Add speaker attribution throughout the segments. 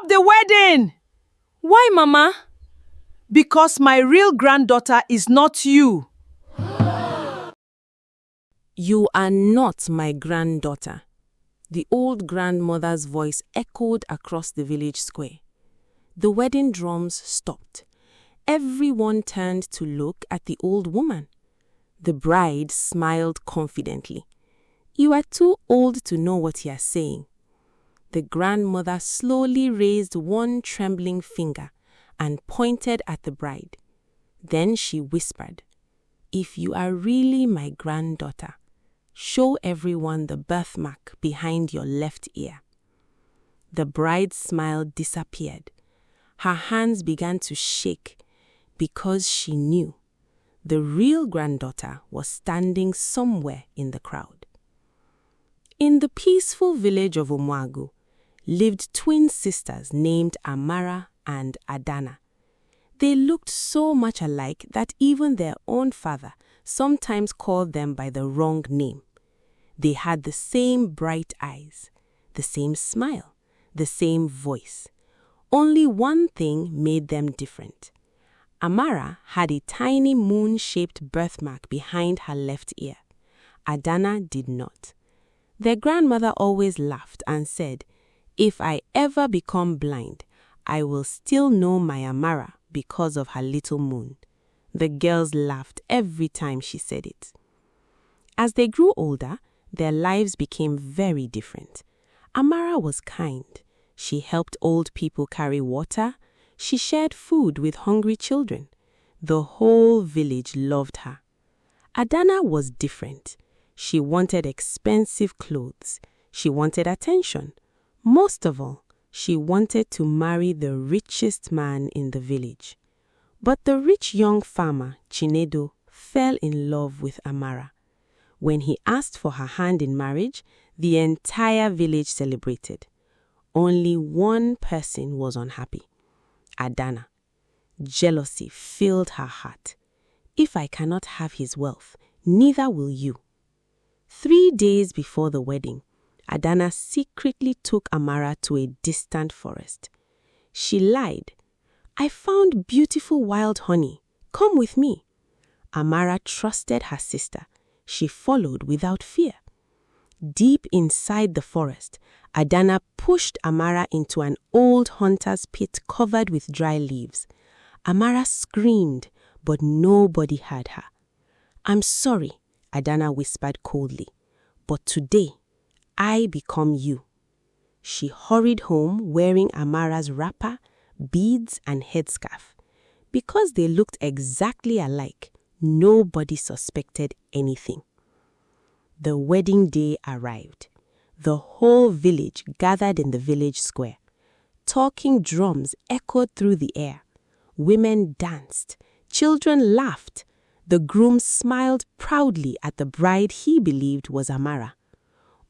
Speaker 1: Stop the wedding!
Speaker 2: Why, Mama?
Speaker 1: Because my real granddaughter is not you.
Speaker 2: You are not my granddaughter. The old grandmother's voice echoed across the village square. The wedding drums stopped. Everyone turned to look at the old woman. The bride smiled confidently. You are too old to know what you are saying. The grandmother slowly raised one trembling finger and pointed at the bride. Then she whispered, "If you are really my granddaughter, show everyone the birthmark behind your left ear." The bride's smile disappeared. Her hands began to shake because she knew the real granddaughter was standing somewhere in the crowd. In the peaceful village of Umuagu lived twin sisters named Amara and Adana. They looked so much alike that even their own father sometimes called them by the wrong name. They had the same bright eyes, the same smile, the same voice. Only one thing made them different. Amara had a tiny moon-shaped birthmark behind her left ear. Adana did not. Their grandmother always laughed and said, "If I ever become blind, I will still know my Amara because of her little moon." The girls laughed every time she said it. As they grew older, their lives became very different. Amara was kind. She helped old people carry water. She shared food with hungry children. The whole village loved her. Adana was different. She wanted expensive clothes. She wanted attention. Most of all, she wanted to marry the richest man in the village. But the rich young farmer, Chinedu, fell in love with Amara. When he asked for her hand in marriage, the entire village celebrated. Only one person was unhappy: Adana. Jealousy filled her heart. "If I cannot have his wealth, neither will you." 3 days before the wedding, Adana secretly took Amara to a distant forest. She lied. "I found beautiful wild honey. Come with me." Amara trusted her sister. She followed without fear. Deep inside the forest, Adana pushed Amara into an old hunter's pit covered with dry leaves. Amara screamed, but nobody heard her. "I'm sorry," Adana whispered coldly, "but today, I become you." She hurried home wearing Amara's wrapper, beads, and headscarf. Because they looked exactly alike, nobody suspected anything. The wedding day arrived. The whole village gathered in the village square. Talking drums echoed through the air. Women danced. Children laughed. The groom smiled proudly at the bride he believed was Amara.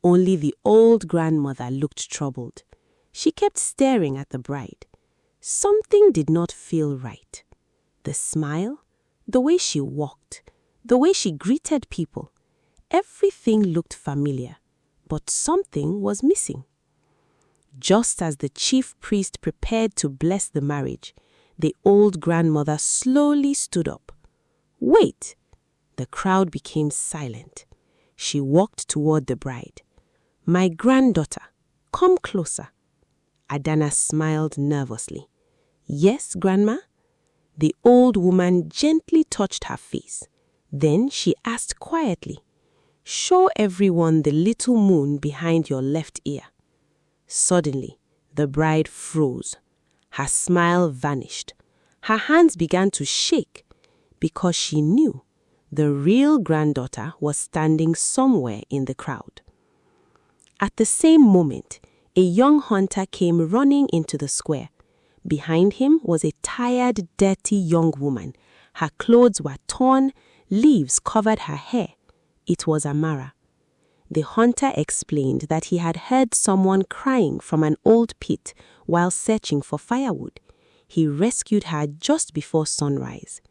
Speaker 2: Only the old grandmother looked troubled. She kept staring at the bride. Something did not feel right. The smile, the way she walked, the way she greeted people. Everything looked familiar, but something was missing. Just as the chief priest prepared to bless the marriage, the old grandmother slowly stood up. "Wait!" The crowd became silent. She walked toward the bride. "My granddaughter, come closer." Adana smiled nervously. "Yes, Grandma?" The old woman gently touched her face. Then she asked quietly, "Show everyone the little moon behind your left ear." Suddenly, the bride froze. Her smile vanished. Her hands began to shake because she knew the real granddaughter was standing somewhere in the crowd. At the same moment, a young hunter came running into the square. Behind him was a tired, dirty young woman. Her clothes were torn, leaves covered her hair. It was Amara. The hunter explained that he had heard someone crying from an old pit while searching for firewood. He rescued her just before sunrise.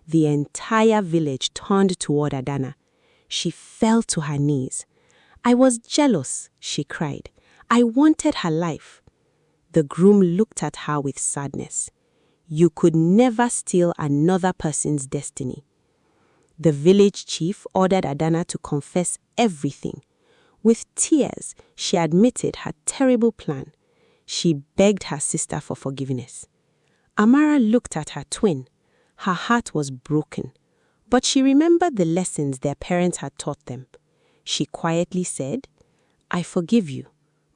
Speaker 2: The entire village turned toward Adana. She fell to her knees. "I was jealous," she cried. "I wanted her life." The groom looked at her with sadness. You could never steal another person's destiny. The village chief ordered Adana to confess everything. With tears, she admitted her terrible plan. She begged her sister for forgiveness. Amara looked at her twin. Her heart was broken, but she remembered the lessons their parents had taught them. She quietly said, I forgive you,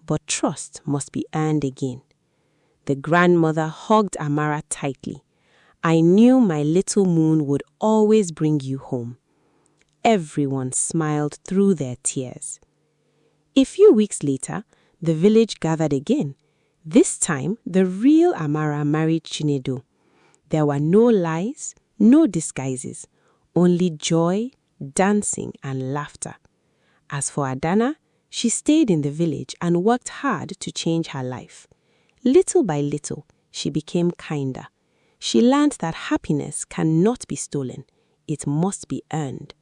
Speaker 2: but trust must be earned again. The grandmother hugged Amara tightly. I knew my little moon would always bring you home. Everyone smiled through their tears. A few weeks later, the village gathered again. This time, the real Amara married Chinedu. There were no lies, no disguises, only joy, dancing, and laughter. As for Adana, she stayed in the village and worked hard to change her life. Little by little, she became kinder. She learned that happiness cannot be stolen, it must be earned.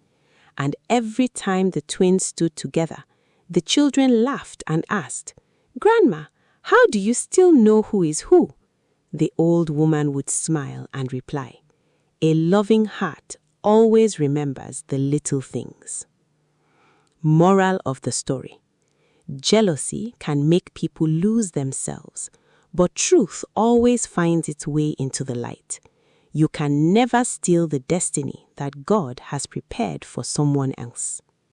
Speaker 2: And every time the twins stood together, the children laughed and asked, Grandma, how do you still know who is who? The old woman would smile and reply, a loving heart always remembers the little things. Moral of the story: jealousy can make people lose themselves, but truth always finds its way into the light. You can never steal the destiny that God has prepared for someone else.